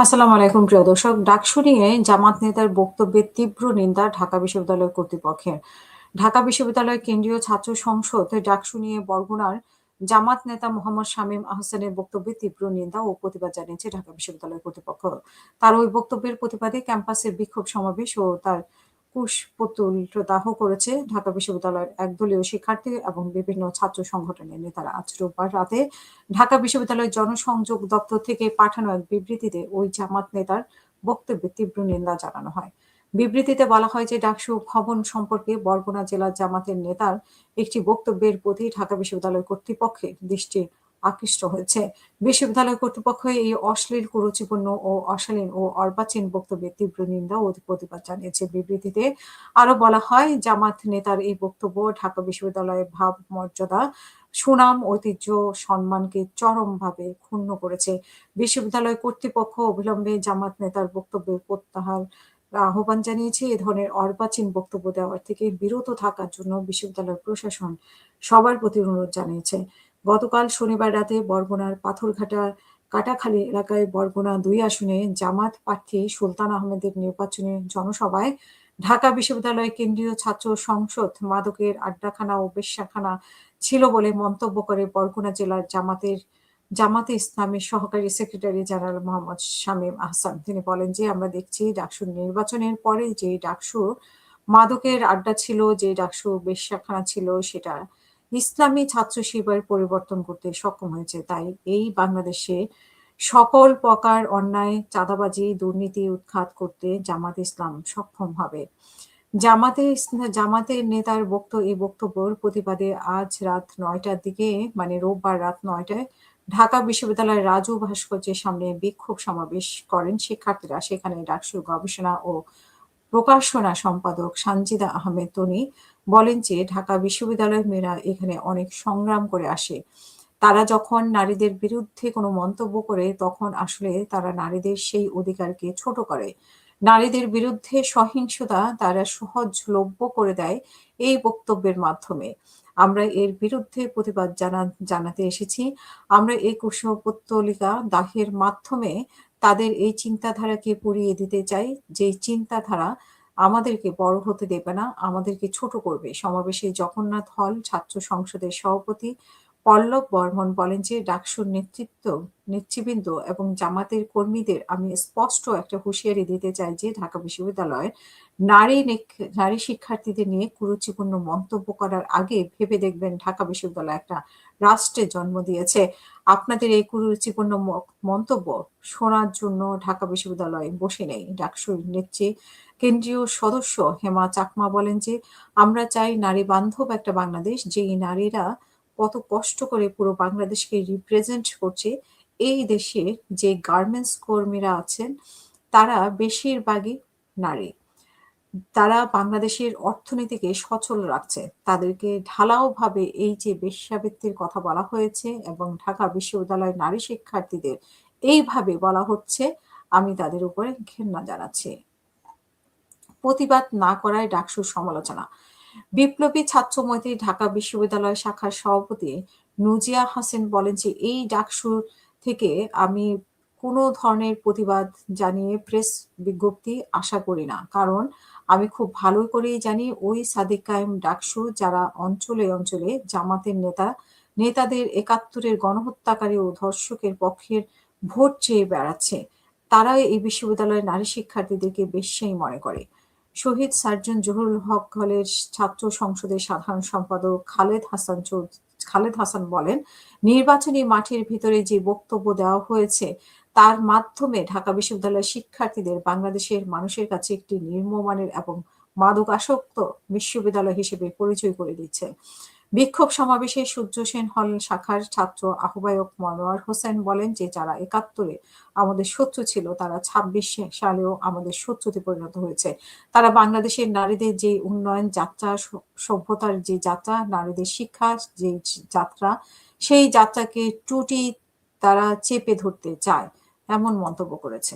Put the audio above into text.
আসসালামু আলাইকুম প্রিয় দর্শক। ডাকসু নিয়ে জামাত নেতার বক্তব্যের তীব্র নিন্দা ঢাকা বিশ্ববিদ্যালয় কর্তৃপক্ষের। ঢাকা বিশ্ববিদ্যালয়ের কেন্দ্রীয় ছাত্র সংসদ ডাকসু নিয়ে বরগুনার জামাত নেতা মোহাম্মদ শামীম আহসানের বক্তব্যে তীব্র নিন্দা ও প্রতিবাদ জানিয়েছে ঢাকা বিশ্ববিদ্যালয় কর্তৃপক্ষ। তার ওই বক্তব্যের প্রতিবাদে ক্যাম্পাসে বিক্ষোভ সমাবেশ ও তার কুশপুত্তল দাহ করেছে ঢাকা বিশ্ববিদ্যালয়ের একদলীয় শিক্ষার্থী এবং বিভিন্ন ছাত্র সংগঠনের নেতারা। আজ রোববার রাতে ঢাকা বিশ্ববিদ্যালয়ের জনসংযোগ দপ্তর থেকে পাঠানো এক বিবৃতিতে ওই জামাত নেতার বক্তব্যে তীব্র নিন্দা জানানো হয়। বিবৃতিতে বলা হয় যে ডাকসু ভবন সম্পর্কে বরগুনা জেলার জামাতের নেতার একটি বক্তব্যের প্রতি ঢাকা বিশ্ববিদ্যালয় কর্তৃপক্ষের দৃষ্টি আকৃষ্ট হয়েছে। বিশ্ববিদ্যালয় কর্তৃপক্ষ এই অশ্লীল, কুরুচিপূর্ণ ও অশালীন ও অর্বাচীন বক্তব্যের তীব্র নিন্দা ও প্রতিবাদ জানিয়েছে। বিবৃতিতে আরো বলা হয়, জামাত নেতার এই বক্তব্য ঢাকা বিশ্ববিদ্যালয়ের ভাবমর্যাদা, সুনাম, ঐতিহ্য, সম্মানকে চরমভাবে ক্ষুণ্ণ করেছে। বিশ্ববিদ্যালয় কর্তৃপক্ষ অবিলম্বে জামাত নেতার বক্তব্যের প্রত্যাহার আহ্বান জানিয়েছে। এ ধরনের অর্বাচীন বক্তব্য দেওয়ার থেকে বিরত থাকার জন্য বিশ্ববিদ্যালয় প্রশাসন সবার প্রতি অনুরোধ জানিয়েছে। গতকাল শনিবার রাতে বরগুনার পাথরঘাটা কাটাখালী এলাকায় বরগুনা ২ আসনে জামাত প্রার্থী সুলতান আহমেদের নির্বাচনী জনসভায় ঢাকা বিশ্ববিদ্যালয়ের কেন্দ্রীয় ছাত্র সংসদ মাদকের আড্ডাখানা ও বেশ্যাখানা ছিল বলে মন্তব্য করে বরগুনা জেলার জামাতে ইসলামীর সহকারী সেক্রেটারি জেনারেল মোহাম্মদ শামীম আহসান। তিনি বলেন যে, আমরা দেখছি ডাকসুর নির্বাচনের পরে যে ডাকসু মাদকের আড্ডা ছিল, যে ডাকসু বেশ্যাখানা ছিল, সেটা ইসলামী ছাত্র শিবির পরিবর্তন করতে সক্ষম হয়েছে। তাই এই বাংলাদেশে সকল প্রকার অন্যায়, চাঁদাবাজি, দুর্নীতি উৎখাত করতে জামাত ইসলাম সক্ষম হবে। জামাতের নেতার এই বক্তব্যের প্রতিবাদে আজ রাত ৯টার দিকে, মানে রোববার রাত ৯টায় ঢাকা বিশ্ববিদ্যালয়ের রাজু ভাস্কর্যের সামনে বিক্ষোভ সমাবেশ করেন শিক্ষার্থীরা। সেখানে ডাকসুর গবেষণা ও প্রকাশনা সম্পাদক সানজিদা আহমেদ তনি বলেন যে, ঢাকা বিশ্ববিদ্যালয়ের মেয়েরা এখানে অনেক সংগ্রাম করে আসে। তারা যখন নারীদের বিরুদ্ধে কোনো মন্তব্য করে, তখন আসলে তারা নারীদের সেই অধিকারকে ছোট করে। নারীদের বিরুদ্ধে সহিংসতা তারা সহজলভ্য করে দেয় এই বক্তব্যের মাধ্যমে। আমরা এর বিরুদ্ধে প্রতিবাদ জানাতে এসেছি। আমরা এই কুশপুত্তলিকা দাহের মাধ্যমে তাদের এই চিন্তাধারাকে পুড়িয়ে দিতে চাই, যেই চিন্তাধারা আমাদেরকে বড় হতে দেবে না, আমাদেরকে ছোট করবে। সমাবেশে জগন্নাথ হল ছাত্র সংসদের সভাপতি পল্লব বর্মন বলেন যে, ডাকসুর নেতৃবৃন্দ এবং জামাতের কর্মীদের আমি স্পষ্ট একটা হুঁশিয়ারি দিতে চাই যে, ঢাকা বিশ্ববিদ্যালয়ের নারী শিক্ষার্থীদের নিয়ে কুরুচিপূর্ণ মন্তব্য করার আগে ভেবে দেখবেন ঢাকা বিশ্ববিদ্যালয় একটা রাষ্ট্রে জন্ম দিয়েছে। আপনাদের এই কুরুচিপূর্ণ মন্তব্য শোনার জন্য ঢাকা বিশ্ববিদ্যালয়ে বসে নেই। ডাকসুর কেন্দ্রীয় সদস্য হেমা চাকমা বলেন যে, আমরা চাই নারী বান্ধব একটা বাংলাদেশ, যেই নারীরা কত কষ্ট করে পুরো বাংলাদেশকে রিপ্রেজেন্ট করছে। এই দেশের যে গার্মেন্টস কর্মীরা আছেন, তারা বেশিরভাগই নারী। তারা বাংলাদেশের অর্থনীতিকে সচল রাখছে। তাদেরকে ঢালাওভাবে এই যে বেশ্যাবৃত্তির কথা বলা হয়েছে এবং ঢাকা বিশ্ববিদ্যালয়ের নারী শিক্ষার্থীদের এইভাবে বলা হচ্ছে, আমি তাদের উপরে ঘেন্না জানাচ্ছি। প্রতিবাদ না করায় ডাকসুর সমালোচনা। বিপ্লবী ছাত্র মৈত্রী ঢাকা বিশ্ববিদ্যালয় শাখার সভাপতি নুজিয়া হাসিন বলেন যে, এই ডাকসু থেকে আমি কোনো ধরনের প্রতিবাদ জানিয়ে প্রেস বিজ্ঞপ্তি আশা করি না। কারণ আমি খুব ভালো করেই জানি ওই সাদিক কায়েম ডাকসু যারা অঞ্চলে অঞ্চলে জামাতের নেতাদের ৭১-এর গণহত্যাকারী ও ধর্ষকের পক্ষের ভোট চেয়ে বেড়াচ্ছে। তারা এই বিশ্ববিদ্যালয়ের নারী শিক্ষার্থীদেরকে বেশ্যাই মনে করে। শহীদ সার্জন জহুরুল হক হলের ছাত্র সংসদের সাধারণ সম্পাদক খালেদ হাসান বলেন, নির্বাচনী মাঠের ভিতরে যে বক্তব্য দেওয়া হয়েছে, তার মাধ্যমে ঢাকা বিশ্ববিদ্যালয়ের শিক্ষার্থীদের বাংলাদেশের মানুষের কাছে একটি নিম্নমানের এবং মাদকাসক্ত বিশ্ববিদ্যালয় হিসেবে পরিচয় করে দিচ্ছে। বিক্ষোভ সমাবেশে সূর্য সেন হল শাখার ছাত্র আহ্বায়ক মনোয়ার হোসেন বলেন যে, যারা ৭১-এ আমাদের শত্রু ছিল, তারা ২৬ সালেও আমাদের শত্রুতে পরিণত হয়েছে। তারা বাংলাদেশের নারীদের যে উন্নয়ন যাত্রা, সভ্যতার যে যাত্রা, নারীদের শিক্ষার যে যাত্রা, সেই যাত্রাকে ত্রুটি তারা চেপে ধরতে চায়, এমন মন্তব্য করেছে।